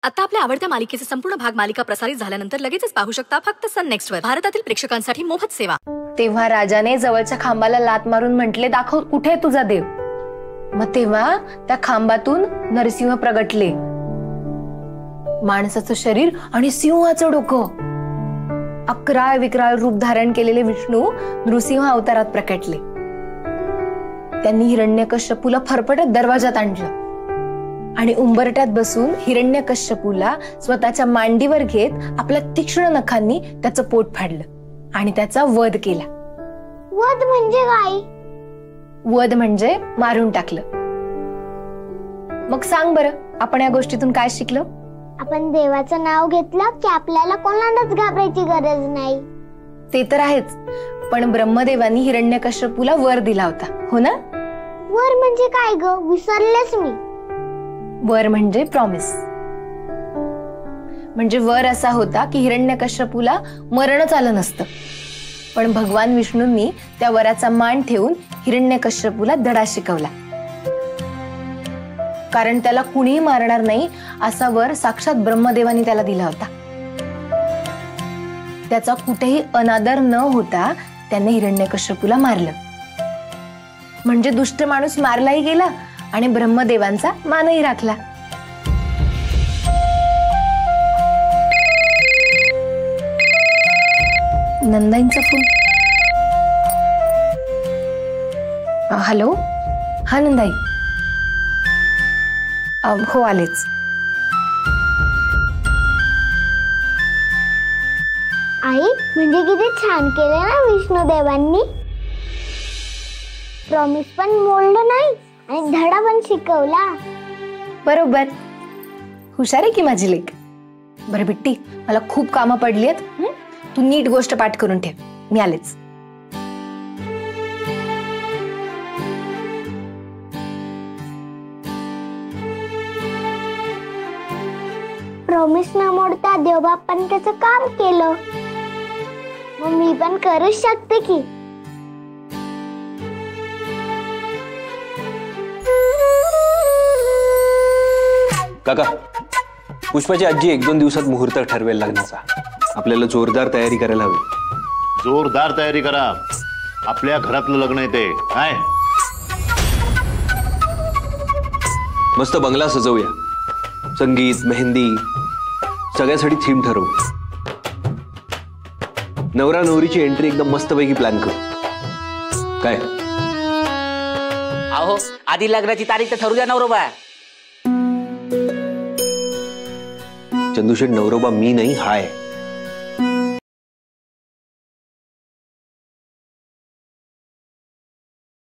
आता आपल्या आवडत्या मालिकेचे संपूर्ण भाग मालिका प्रसारित झाल्यानंतर लगेचच पाहू शकता फक्त सन नेक्स्ट वर. भारतातील प्रेक्षकांसाठी मोफत सेवा. तेव्हा राजाने जवळच्या खांबाला लात मारून म्हटले, दाखव कुठे तुझा देव. मग तेव्हा त्या खांबातून नरसिंह प्रगटले. माणसाचं शरीर आणि सिंहाचं डोकं. अकराळ विक्राळ रूप धारण केलेले विष्णू नृसिंह अवतारात प्रकटले. त्यांनी हिरण्यकश्यपूला फरफटत दरवाजात आणलं आणि उंबरट्यात बसून हिरण्यकश्यपूला स्वतःच्या मांडीवर घेत आपल्या तीक्ष्ण नखांनी त्याचं पोट फाडलं आणि त्याचा वध केला. वध म्हणजे काय? वध म्हणजे मारून टाकलं. मग सांग बरं, आपण या गोष्टीतून काय शिकलो? आपण देवाचं नाव घेतलं की आपल्याला कोणालाच घाबरायची गरज नाही. ते तर आहेच, पण ब्रह्मदेवानी हिरण्यकश्यपूला वर दिला होता, हो ना? वर म्हणजे काय ग? विसरलेच मी. वर म्हणजे प्रॉमिस. म्हणजे वर असा होता की हिरण्यकश्यपूला मरणच आलं नसतं, पण भगवान विष्णूंनी त्या वराचा मान ठेवून हिरण्यकश्यपूला धडा शिकवला. कारण त्याला कुणीही मारणार नाही असा वर साक्षात ब्रह्मदेवानी त्याला दिला होता. त्याचा कुठेही अनादर न होता त्याने हिरण्यकश्यपूला मारलं. म्हणजे दुष्ट माणूस मारलाही गेला आणि ब्रह्मदेवांचा मानही राखला. नंदाईंचा फोन. हॅलो. हा नंदाई. हो आलेच. आई म्हणजे किती छान केले ना विष्णुदेवांनी. प्रॉमिस पण मोडलं नाही आणि धडा पण शिकवला. बरोबर. हुशार आहे की माझी लेक. बरं बिट्टी, मला खूप कामं पडली आहेत. तू नीट गोष्ट पाठ करून ठेव, मी आलेच. प्रॉमिस न मोडता देवबापांनी त्याचं काम केलं, मग मी पण करूच शकते की. काका, पुष्पाची आजी 1-2 दिवसात मुहूर्त ठरवेल लग्नाचा. आपल्याला जोरदार तयारी करायला हवी. जोरदार तयारी करा. आपल्या घरातलं लग्न येते काय? मस्त बंगला सजवूया. संगीत, मेहंदी सगळ्यासाठी थीम ठरवू. नवरा नवरीची एंट्री एकदम मस्तपैकी प्लॅन करू. काय? अहो, आधी लग्नाची तारीख तर ठरू द्या नवरोबा. चंदूशेठ, नवरोबा मी नाही, हाय.